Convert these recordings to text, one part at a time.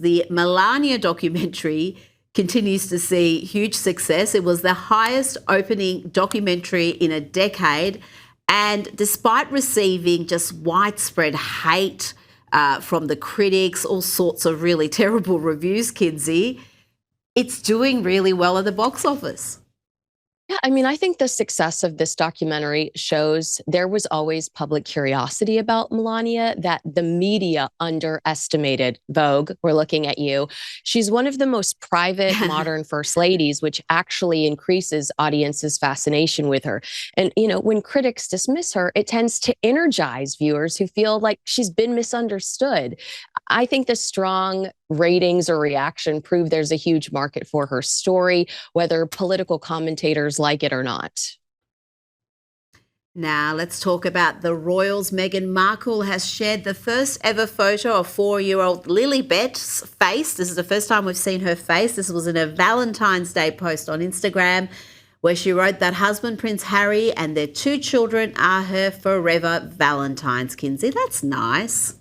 The Melania documentary continues to see huge success. It was the highest opening documentary in a decade. And despite receiving just widespread hate from the critics, all sorts of really terrible reviews, Kinsey, it's doing really well at the box office. Yeah, I mean, I think the success of this documentary shows there was always public curiosity about Melania that the media underestimated. Vogue, we're looking at you. She's one of the most private modern first ladies, which actually increases audiences' fascination with her. And, you know, when critics dismiss her, it tends to energize viewers who feel like she's been misunderstood. I think the strong ratings or reaction prove there's a huge market for her story, whether political commentators like it or not. Now, let's talk about the royals. Meghan Markle has shared the first ever photo of 4-year-old Lilibet's face. This is the first time we've seen her face. This was in a Valentine's Day post on Instagram, where she wrote that husband, Prince Harry, and their 2 children are her forever Valentines. Kinsey, that's nice.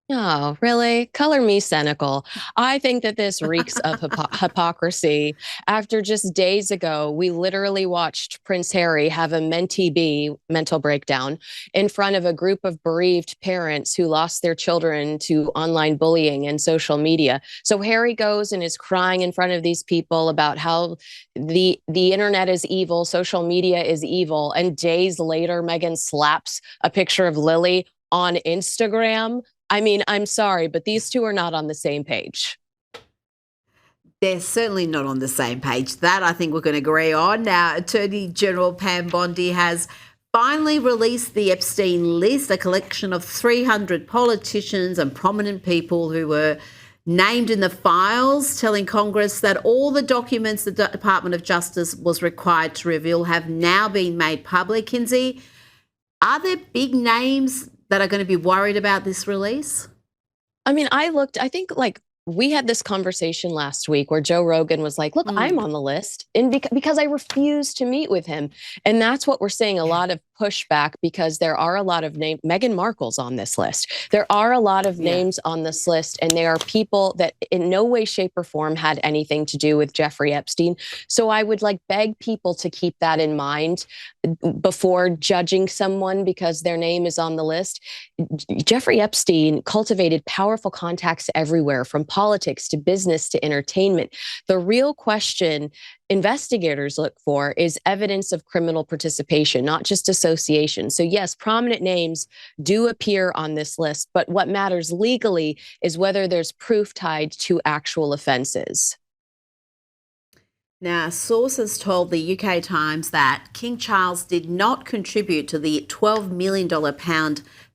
Oh, really? Color me cynical. I think that this reeks of hypocrisy. After just days ago, we literally watched Prince Harry have a mentee B, mental breakdown, in front of a group of bereaved parents who lost their children to online bullying and social media. So Harry goes and is crying in front of these people about how the internet is evil, social media is evil, and days later, Meghan slaps a picture of Lily on Instagram. I mean, I'm sorry, but these two are not on the same page. They're certainly not on the same page. That I think we're going to agree on. Now, Attorney General Pam Bondi has finally released the Epstein list, a collection of 300 politicians and prominent people who were named in the files, telling Congress that all the documents the Department of Justice was required to reveal have now been made public. Kinsey, are there big names that are going to be worried about this release? I mean, I think like we had this conversation last week where Joe Rogan was like, look, I'm on the list. And because I refused to meet with him. And that's what we're seeing, a lot of pushback, because there are a lot of names. Meghan Markle's on this list. There are a lot of names on this list, and there are people that in no way, shape, or form had anything to do with Jeffrey Epstein. So I would like beg people to keep that in mind before judging someone because their name is on the list. Jeffrey Epstein cultivated powerful contacts everywhere, from politics to business to entertainment. The real question investigators look for is evidence of criminal participation, not just association. So yes, prominent names do appear on this list, but what matters legally is whether there's proof tied to actual offenses. Now, sources told the UK Times that King Charles did not contribute to the $12 million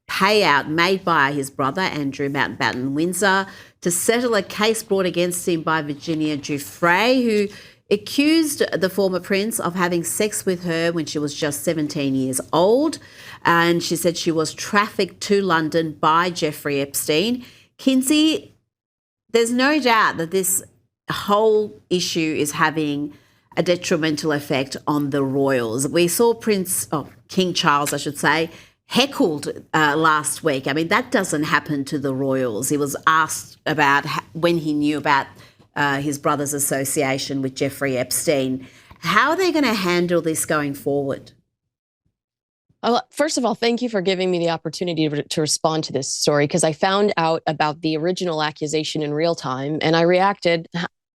payout made by his brother, Andrew Mountbatten Windsor, to settle a case brought against him by Virginia Giuffre, who accused the former prince of having sex with her when she was just 17 years old. And she said she was trafficked to London by Jeffrey Epstein. Kinsey, there's no doubt that this whole issue is having a detrimental effect on the royals. We saw King Charles, I should say, heckled last week. I mean, that doesn't happen to the royals. He was asked about when he knew about his brother's association with Jeffrey Epstein. How are they going to handle this going forward? Well, first of all, thank you for giving me the opportunity to respond to this story, because I found out about the original accusation in real time and I reacted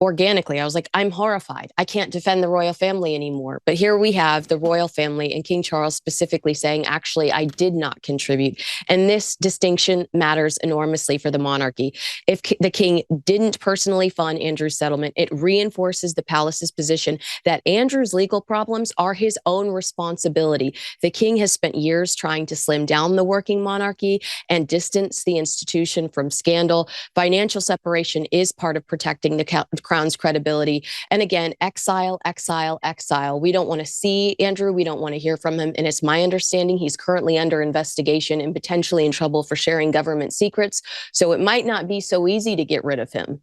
organically. I was like, I'm horrified. I can't defend the royal family anymore. But here we have the royal family and King Charles specifically saying, actually, I did not contribute. And this distinction matters enormously for the monarchy. If the king didn't personally fund Andrew's settlement, it reinforces the palace's position that Andrew's legal problems are his own responsibility. The king has spent years trying to slim down the working monarchy and distance the institution from scandal. Financial separation is part of protecting the Crown's credibility. And again, exile, exile, exile. We don't want to see Andrew. We don't want to hear from him. And it's my understanding he's currently under investigation and potentially in trouble for sharing government secrets. So it might not be so easy to get rid of him.